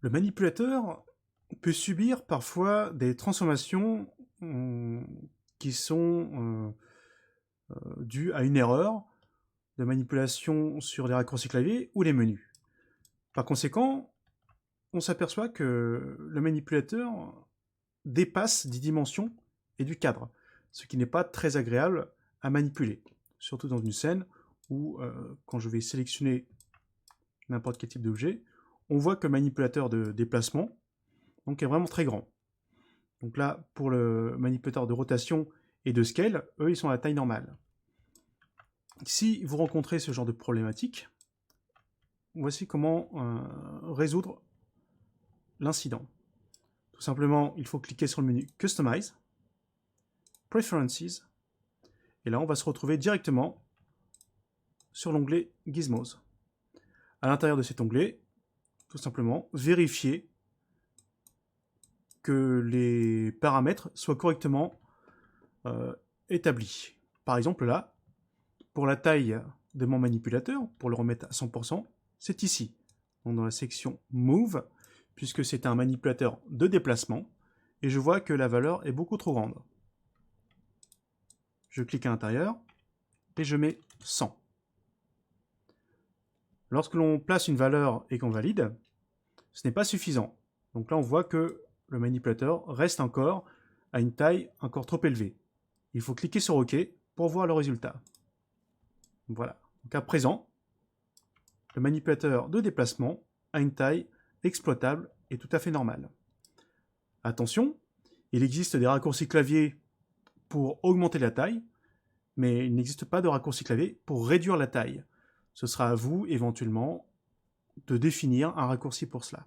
Le manipulateur peut subir parfois des transformations qui sont dues à une erreur de manipulation sur les raccourcis clavier ou les menus. Par conséquent, on s'aperçoit que le manipulateur dépasse des dimensions et du cadre, ce qui n'est pas très agréable à manipuler, surtout dans une scène où, quand je vais sélectionner n'importe quel type d'objet, on voit que le manipulateur de déplacement donc, est vraiment très grand. Donc là, pour le manipulateur de rotation et de scale, eux, ils sont à la taille normale. Si vous rencontrez ce genre de problématique, voici comment résoudre l'incident. Tout simplement, il faut cliquer sur le menu Customize, Preferences, et là, on va se retrouver directement sur l'onglet Gizmos. À l'intérieur de cet onglet, tout simplement, vérifier que les paramètres soient correctement établis. Par exemple, là, pour la taille de mon manipulateur, pour le remettre à 100%, c'est ici, donc dans la section Move, puisque c'est un manipulateur de déplacement, et je vois que la valeur est beaucoup trop grande. Je clique à l'intérieur, et je mets 100. Lorsque l'on place une valeur et qu'on valide, ce n'est pas suffisant. Donc là, on voit que le manipulateur reste encore à une taille encore trop élevée. Il faut cliquer sur OK pour voir le résultat. Voilà. Donc à présent, le manipulateur de déplacement a une taille exploitable et tout à fait normale. Attention, il existe des raccourcis clavier pour augmenter la taille, mais il n'existe pas de raccourci clavier pour réduire la taille. Ce sera à vous, éventuellement, de définir un raccourci pour cela.